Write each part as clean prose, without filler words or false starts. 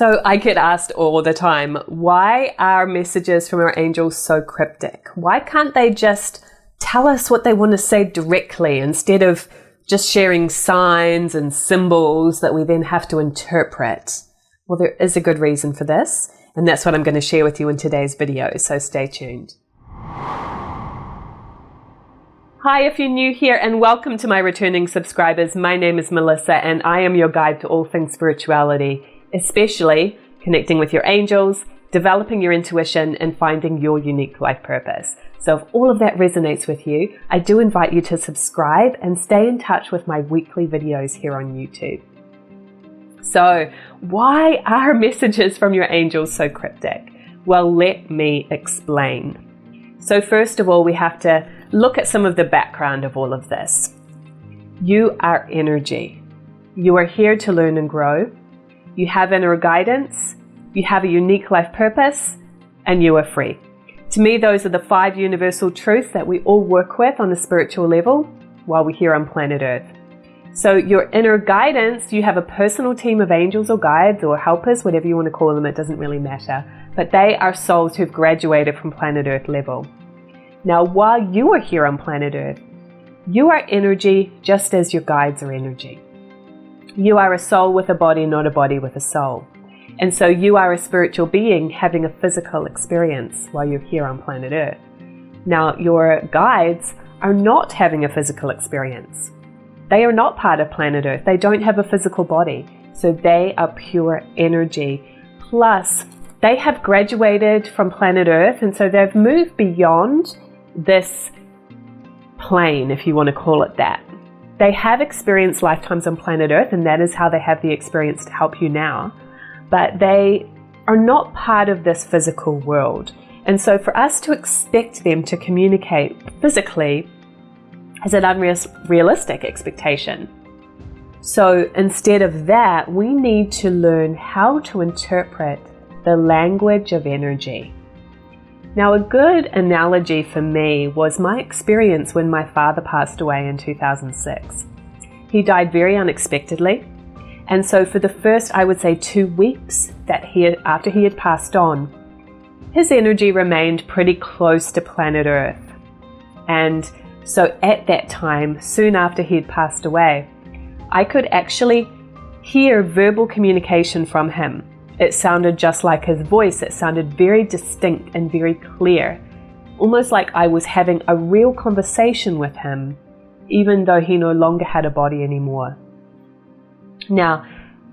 So I get asked all the time, why are messages from our angels so cryptic? Why can't they just tell us what they want to say directly instead of just sharing signs and symbols that we then have to interpret? Well, there is a good reason for this, and that's what I'm going to share with you in today's video, so stay tuned. Hi, if you're new here, and welcome to my returning subscribers. My name is Melissa, and I am your guide to all things spirituality, especially connecting with your angels, developing your intuition, and finding your unique life purpose. So if all of that resonates with you, I do invite you to subscribe and stay in touch with my weekly videos here on YouTube. So why are messages from your angels so cryptic? Well, let me explain. So first of all, we have to look at some of the background of all of this. You are energy. You are here to learn and grow. You have inner guidance, you have a unique life purpose, and you are free. To me, those are the 5 universal truths that we all work with on a spiritual level while we're here on planet Earth. So your inner guidance, you have a personal team of angels or guides or helpers, whatever you want to call them, it doesn't really matter. But they are souls who've graduated from planet Earth level. Now, while you are here on planet Earth, you are energy just as your guides are energy. You are a soul with a body, not a body with a soul. And so you are a spiritual being having a physical experience while you're here on planet Earth. Now, your guides are not having a physical experience. They are not part of planet Earth. They don't have a physical body. So they are pure energy. Plus, they have graduated from planet Earth, and so they've moved beyond this plane, if you want to call it that. They have experienced lifetimes on planet Earth, and that is how they have the experience to help you now. But they are not part of this physical world. And so for us to expect them to communicate physically is an unrealistic expectation. So instead of that, we need to learn how to interpret the language of energy. Now, a good analogy for me was my experience when my father passed away in 2006. He died very unexpectedly. And so for the first, I would say, 2 weeks after he had passed on, his energy remained pretty close to planet Earth. And so at that time, soon after he had passed away, I could actually hear verbal communication from him. It sounded just like his voice. It sounded very distinct and very clear, almost like I was having a real conversation with him, even though he no longer had a body anymore. Now,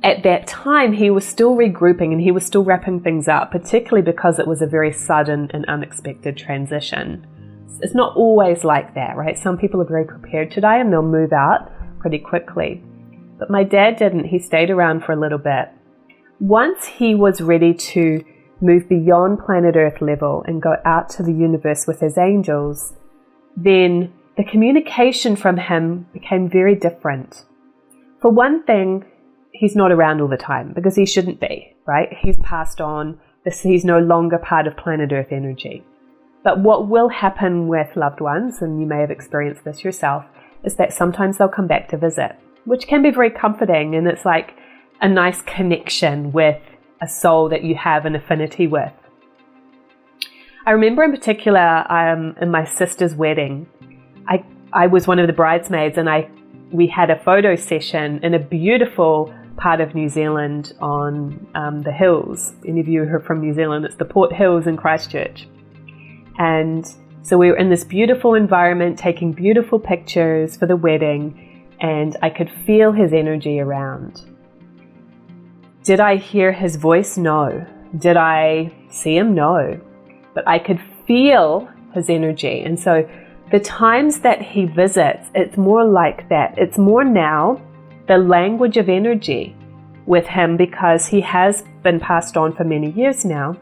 at that time, he was still regrouping and he was still wrapping things up, particularly because it was a very sudden and unexpected transition. It's not always like that, right? Some people are very prepared to die and they'll move out pretty quickly. But my dad didn't. He stayed around for a little bit. Once he was ready to move beyond planet Earth level and go out to the universe with his angels, then the communication from him became very different. For one thing, he's not around all the time because he shouldn't be, right? He's passed on. He's no longer part of planet Earth energy. But what will happen with loved ones, and you may have experienced this yourself, is that sometimes they'll come back to visit, which can be very comforting, and it's like a nice connection with a soul that you have an affinity with. I remember in particular in my sister's wedding, I was one of the bridesmaids, and we had a photo session in a beautiful part of New Zealand on the hills. Any of you who are from New Zealand, it's the Port Hills in Christchurch. And so we were in this beautiful environment, taking beautiful pictures for the wedding, and I could feel his energy around. Did I hear his voice? No. Did I see him? No. But I could feel his energy. And so the times that he visits, it's more like that. It's more now the language of energy with him because he has been passed on for many years now.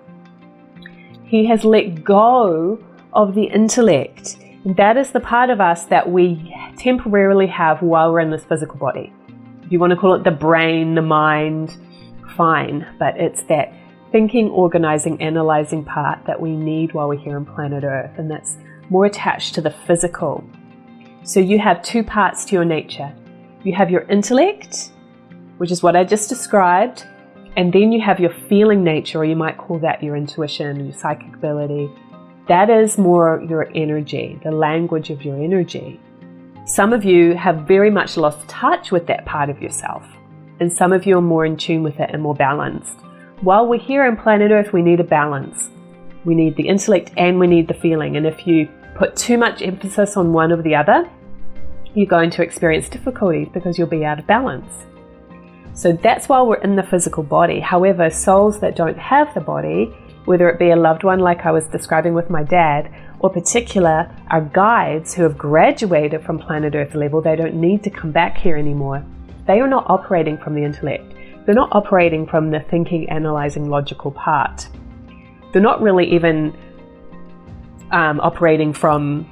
He has let go of the intellect. That is the part of us that we temporarily have while we're in this physical body. If you want to call it the brain, the mind, fine, but it's that thinking, organizing, analyzing part that we need while we're here on planet Earth, and that's more attached to the physical. So you have 2 parts to your nature. You have your intellect, which is what I just described, And then you have your feeling nature, or you might call that your intuition, your psychic ability. That is more your energy, the language of your energy. Some of you have very much lost touch with that part of yourself, and some of you are more in tune with it and more balanced. While we're here on planet Earth, we need a balance. We need the intellect and we need the feeling. And if you put too much emphasis on one or the other, you're going to experience difficulties because you'll be out of balance. So that's why we're in the physical body. However, souls that don't have the body, whether it be a loved one like I was describing with my dad, or particular our guides who have graduated from planet Earth level, they don't need to come back here anymore. They are not operating from the intellect. They're not operating from the thinking, analyzing, logical part. They're not really even operating from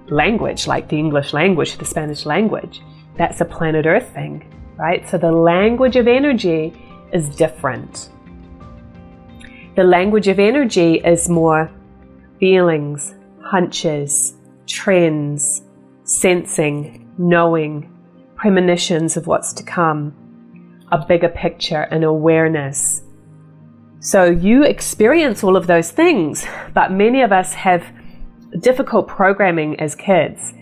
language, like the English language, the Spanish language. That's a planet Earth thing, right? So the language of energy is different. The language of energy is more feelings, hunches, trends, sensing, knowing, premonitions of what's to come, a bigger picture, an awareness. So you experience all of those things, but many of us have difficult programming as kids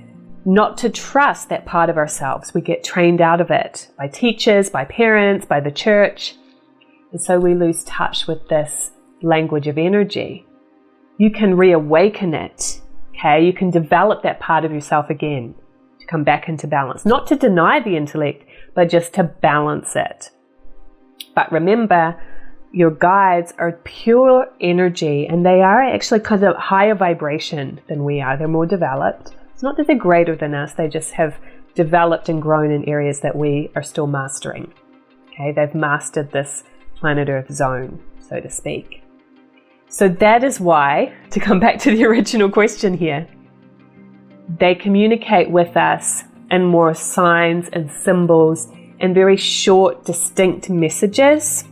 not to trust that part of ourselves. We get trained out of it by teachers, by parents, by the church. And so we lose touch with this language of energy. You can reawaken it, okay? You can develop that part of yourself again to come back into balance. Not to deny the intellect, but just to balance it. But remember, your guides are pure energy, and they are actually kind of higher vibration than we are. They're more developed. It's not that they're greater than us, they just have developed and grown in areas that we are still mastering. Okay, they've mastered this planet Earth zone, so to speak. So that is why, to come back to the original question here, they communicate with us in more signs and symbols and very short, distinct messages,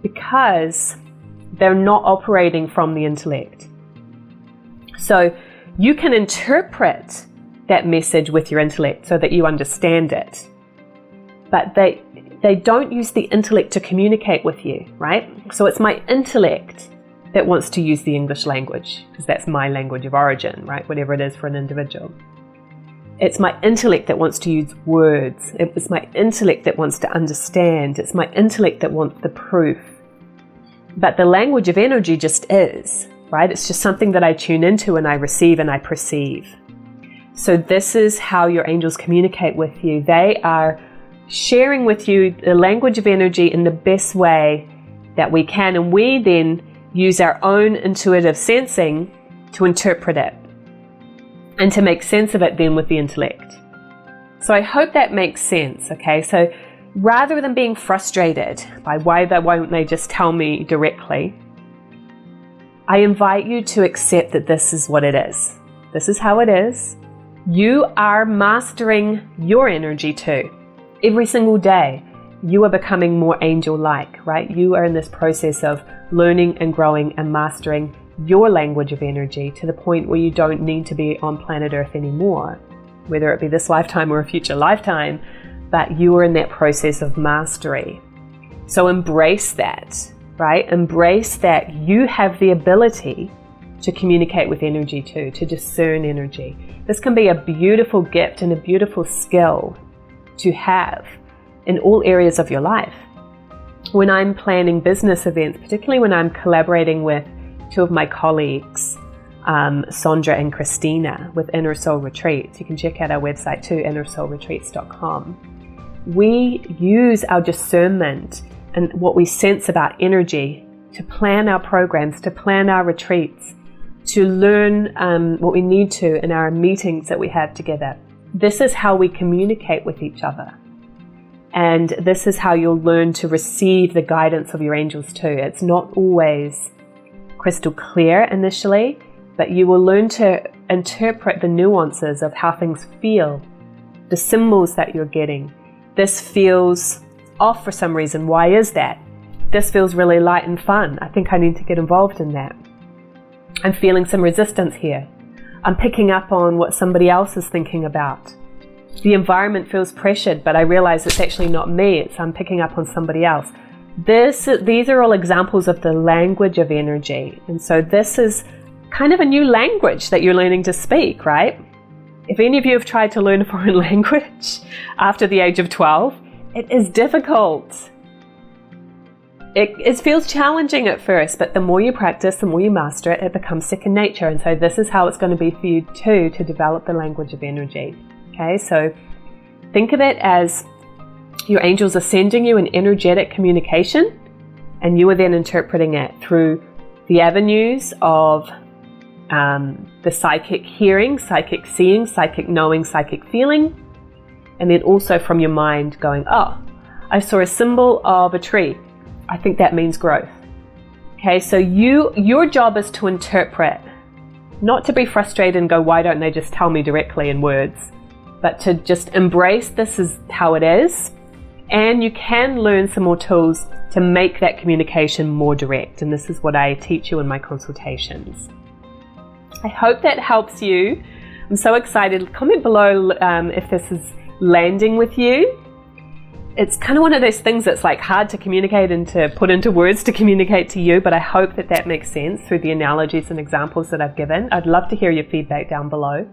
because they're not operating from the intellect. So you can interpret that message with your intellect so that you understand it. But they don't use the intellect to communicate with you, right? So it's my intellect that wants to use the English language, because that's my language of origin, right? Whatever it is for an individual. It's my intellect that wants to use words. It's my intellect that wants to understand. It's my intellect that wants the proof. But the language of energy just is, right? It's just something that I tune into and I receive and I perceive. So this is how your angels communicate with you. They are sharing with you the language of energy in the best way that we can. And we then use our own intuitive sensing to interpret it and to make sense of it then with the intellect. So I hope that makes sense, okay? So rather than being frustrated by why won't they just tell me directly, I invite you to accept that this is what it is. This is how it is. You are mastering your energy too. Every single day, you are becoming more angel-like, right? You are in this process of learning and growing and mastering your language of energy to the point where you don't need to be on planet Earth anymore, whether it be this lifetime or a future lifetime, but you are in that process of mastery. So embrace that, right? Embrace that you have the ability to communicate with energy too, to discern energy. This can be a beautiful gift and a beautiful skill to have in all areas of your life. When I'm planning business events, particularly when I'm collaborating with two of my colleagues, Sandra and Christina with Inner Soul Retreats. You can check out our website too, innersoulretreats.com. We use our discernment and what we sense about energy to plan our programs, to plan our retreats, to learn what we need to in our meetings that we have together. This is how we communicate with each other. And this is how you'll learn to receive the guidance of your angels too. It's not always crystal clear initially, but you will learn to interpret the nuances of how things feel, the symbols that you're getting. This feels off for some reason. Why is that? This feels really light and fun. I think I need to get involved in that. I'm feeling some resistance here. I'm picking up on what somebody else is thinking about. The environment feels pressured, but I realize it's actually not me. I'm picking up on somebody else. These are all examples of the language of energy. And so this is kind of a new language that you're learning to speak, right? If any of you have tried to learn a foreign language after the age of 12, it is difficult. It feels challenging at first, but the more you practice, the more you master it, it becomes second nature. And so this is how it's going to be for you too, to develop the language of energy. Okay, so think of it as your angels are sending you an energetic communication, and you are then interpreting it through the avenues of the psychic hearing, psychic seeing, psychic knowing, psychic feeling, and then also from your mind going, oh, I saw a symbol of a tree. I think that means growth. Okay, so your job is to interpret, not to be frustrated and go, why don't they just tell me directly in words, but to just embrace this is how it is. And you can learn some more tools to make that communication more direct. And this is what I teach you in my consultations. I hope that helps you. I'm so excited. Comment below if this is landing with you. It's kind of one of those things that's like hard to communicate and to put into words to communicate to you, but I hope that that makes sense through the analogies and examples that I've given. I'd love to hear your feedback down below.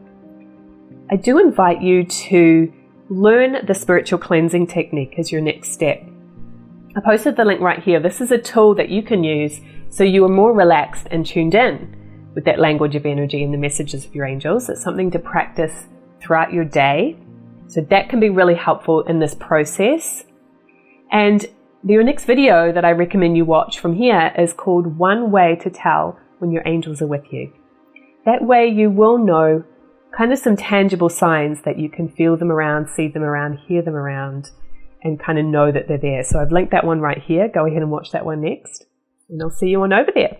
I do invite you to learn the spiritual cleansing technique as your next step. I posted the link right here. This is a tool that you can use so you are more relaxed and tuned in with that language of energy and the messages of your angels. It's something to practice throughout your day. So that can be really helpful in this process. And your next video that I recommend you watch from here is called One Way to Tell When Your Angels Are With You. That way you will know kind of some tangible signs that you can feel them around, see them around, hear them around, and kind of know that they're there. So I've linked that one right here. Go ahead and watch that one next, and I'll see you on over there.